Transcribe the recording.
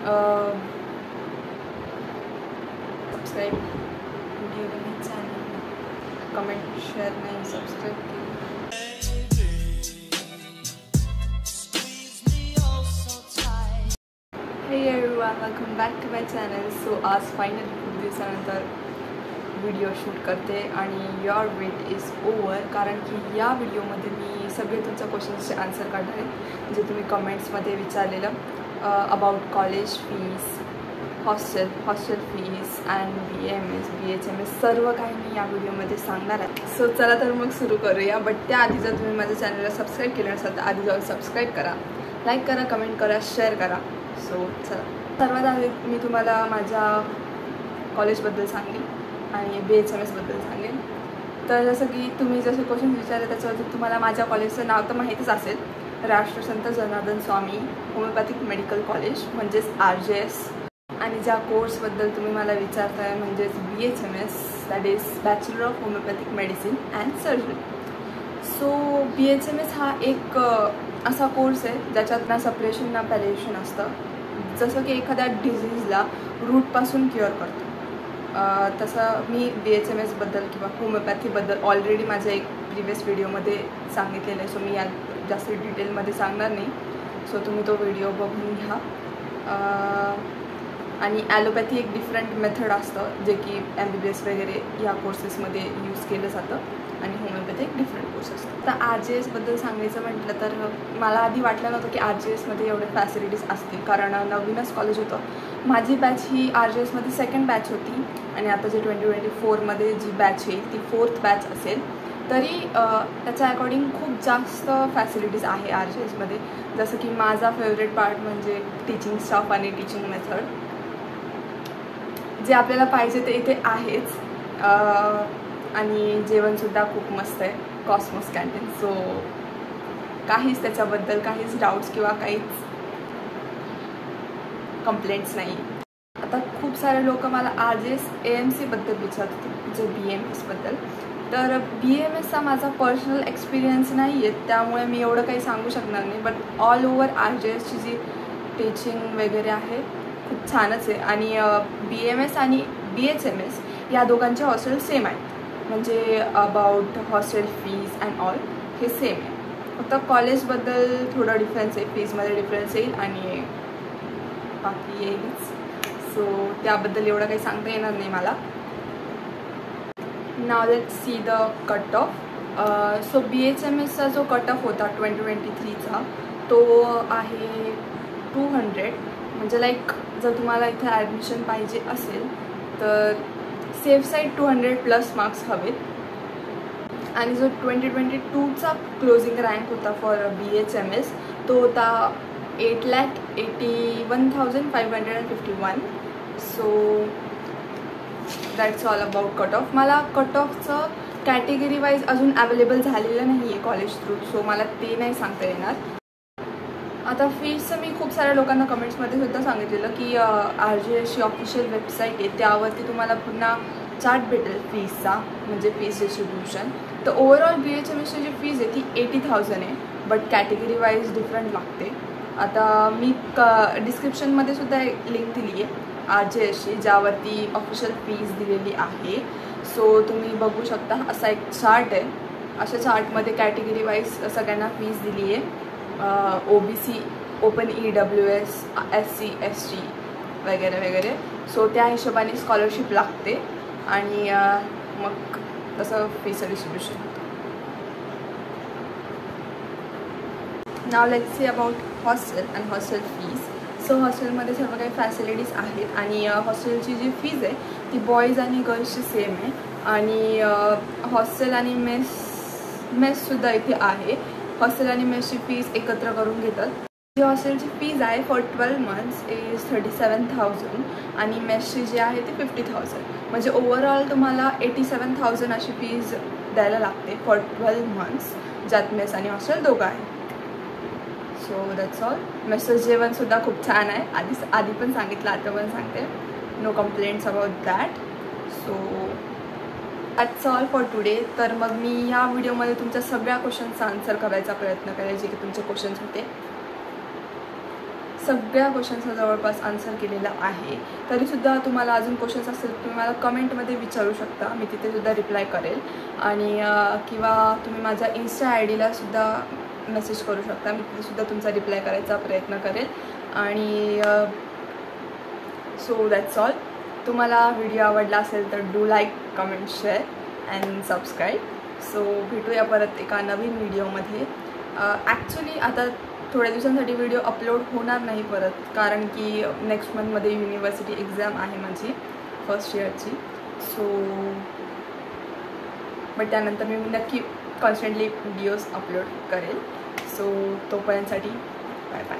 Subscribe video नाही channel, comment share नाही, subscribe केलं. Hey everyone, welcome back to my channel. So आज finally खूप दिवसानंतर व्हिडिओ शूट करते आणि योर वेट इज ओव्हर, कारण की या व्हिडिओमध्ये मी सगळे तुमच्या क्वेश्चन्सचे आन्सर काढणार आहे जे तुम्ही कमेंट्समध्ये विचारलेलं about college fees, hostel fees and BHMS सर्व काही मी या व्हिडिओमध्ये सांगणार आहे. सो चला तर मग सुरू करूया. बट त्याआधी जर तुम्ही माझ्या चॅनलला सबस्क्राईब केलं नसेल तर आधी जाऊन सबस्क्राईब करा, लाईक करा, कमेंट करा, शेअर करा. सो चला, सर्वात आधी मी तुम्हाला माझ्या कॉलेजबद्दल सांगेन आणि BHMSबद्दल सांगेन. तर जसं की तुम्ही जसे क्वेश्चन विचारले त्याच्यावरती तुम्हाला माझ्या कॉलेजचं नाव तर माहितीच असेल, राष्ट्रसंत Janardan Swami homeopathic medical college म्हणजेच RJS. आणि ज्या कोर्सबद्दल तुम्ही मला विचारताय म्हणजेच BHMS, that is bachelor of homeopathic medicine and surgery. So BHMS हा एक असा कोर्स आहे ज्याच्यात ना सपरेशन ना पॅलेशन असतं. जसं की एखाद्या डिझीजला रूटपासून क्युअर करतो, तसं मी BHMSबद्दल किंवा होमिओपॅथीबद्दल ऑलरेडी माझ्या एक प्रिव्हियस व्हिडिओमध्ये सांगितलेलं आहे. सो मी यात जास्त डिटेलमध्ये सांगणार नाही. सो तुम्ही तो व्हिडिओ बघून घ्या. आणि ॲलोपॅथी एक डिफरंट मेथड असतं जे की MBBS वगैरे या कोर्सेसमध्ये यूज केलं जातं आणि होमिओपॅथी एक डिफरंट कोर्स असतो. तर RJSबद्दल सांगायचं म्हटलं तर मला आधी वाटलं नव्हतं की RJSमध्ये एवढे फॅसिलिटीज असतील, कारण नवीनच कॉलेज होतं. माझी बॅच ही RJSमध्ये सेकंड बॅच होती आणि आता जे 2024मध्ये जी बॅच येईल ती 4th बॅच असेल. तरी त्याच्या अकॉर्डिंग खूप जास्त फॅसिलिटीज आहे RJSमध्ये. जसं की माझा फेवरेट पार्ट म्हणजे टीचिंग स्टाफ आणि टीचिंग मेथड. जे आपल्याला पाहिजे ते इथे आहेच. आणि जेवणसुद्धा खूप मस्त आहे, कॉस्मोस कॅन्टीन. सो काहीच त्याच्याबद्दल काहीच डाऊट्स किंवा काहीच कंप्लेंट्स नाही. आता खूप सारे लोक मला RJS AMCबद्दल विचारतात, जे BMSबद्दल. तर BMSचा माझा पर्सनल एक्सपिरियन्स नाही आहे, त्यामुळे मी एवढं काही सांगू शकणार नाही. बट ऑल ओव्हर RJSची जी टीचिंग वगैरे आहे खूप छानच आहे. आणि BMS आणि BHMS या दोघांचे हॉस्टेल सेम आहेत, म्हणजे about hostel fees and all हे सेम आहे. फक्त कॉलेजबद्दल थोडं डिफरन्स आहे, फीजमध्ये डिफरन्स येईल आणि बाकी येईलच. सो त्याबद्दल एवढं काही सांगता येणार नाही मला. नाव let see the cut off. So BHMSचा जो कट ऑफ होता 2023चा तो आहे 200. म्हणजे लाईक जर तुम्हाला इथे ॲडमिशन पाहिजे असेल तर सेफ साईड 200+ मार्क्स हवेत. आणि जो 2022चा क्लोजिंग रँक होता फॉर BHMS तो होता 8,81,551. So that's all about cut off. मला कट ऑफचं कॅटेगरी वाईज अजून अवेलेबल झालेलं नाही आहे कॉलेज थ्रू, सो मला ते नाही सांगता येणार. आता फीजचं मी खूप साऱ्या लोकांना कमेंट्समध्ये सुद्धा सांगितलेलं की RJSची ऑफिशियल वेबसाईट आहे, त्यावरती तुम्हाला पुन्हा चार्ट भेटेल फीजचा, म्हणजे फीज डिस्ट्रीब्युशन. तर ओव्हरऑल BHMSची जी फीज आहे ती 80,000 आहे, बट कॅटेगरी वाईज डिफरंट लागते. आता मी डिस्क्रिप्शनमध्ये सुद्धा एक लिंक दिली आहे RJSची, ज्यावरती ऑफिशियल फीज दिलेली आहे. सो तुम्ही बघू शकता, असा एक चार्ट आहे. अशा चार्टमध्ये कॅटेगरी वाईज सगळ्यांना फीज दिली आहे. OBC, open EWS, SC ST वगैरे वगैरे. सो त्या हिशोबाने स्कॉलरशिप लागते आणि मग तसं फीचं डिस्ट्रीब्युशन होतं. Now let's see about hostel and hostel fees. So हॉस्टेलमध्ये सर्व काही फॅसिलिटीज आहेत आणि हॉस्टेलची जी फीज आहे ती बॉईज आणि गर्ल्सची सेम आहे. आणि हॉस्टेल आणि मेससुद्धा इथे आहे. हॉस्टेल आणि मेसची फीज एकत्र करून घेतात. जी हॉस्टेलची फीज आहे फॉर 12 months इज 37,000 आणि मेसची जी आहे ती 50,000. म्हणजे ओव्हरऑल तुम्हाला 87,000 अशी फीज द्यायला लागते फॉर 12 months, ज्यात मेस आणि हॉस्टेल दोघं आहे. So that's all. मेसचं जेवणसुद्धा खूप छान आहे, आधी पण सांगितलं, आता पण सांगते. No complaints about that. So that's all for today. तर मग मी या व्हिडिओमध्ये तुमच्या सगळ्या क्वेश्चन्सचा आन्सर करायचा प्रयत्न करेल जे की तुमचे क्वेश्चन्स होते. सगळ्या क्वेश्चन्सचा जवळपास आन्सर केलेला आहे. तरीसुद्धा तुम्हाला अजून क्वेश्चन्स असेल तुम्ही मला कमेंटमध्ये विचारू शकता, मी तिथेसुद्धा रिप्लाय करेल. आणि किंवा तुम्ही माझ्या इन्स्टा आय डीला सुद्धा मेसेज करू शकता, मी तिथेसुद्धा तुमचा रिप्लाय करायचा प्रयत्न करेल. आणि सो दॅट्स ऑल. तुम्हाला व्हिडिओ आवडला असेल तर do like, comment, share and subscribe. So भेटूया परत एका नवीन व्हिडिओमध्ये. ॲक्च्युली आता थोड्या दिवसांसाठी व्हिडिओ अपलोड होणार नाही परत, कारण की नेक्स्ट मंथमध्ये युनिव्हर्सिटी एक्झाम आहे माझी फर्स्ट इयरची. सो बट त्यानंतर मी नक्की कॉन्स्टंटली व्हिडिओज अपलोड करेल. सो तोपर्यंतसाठी बाय बाय.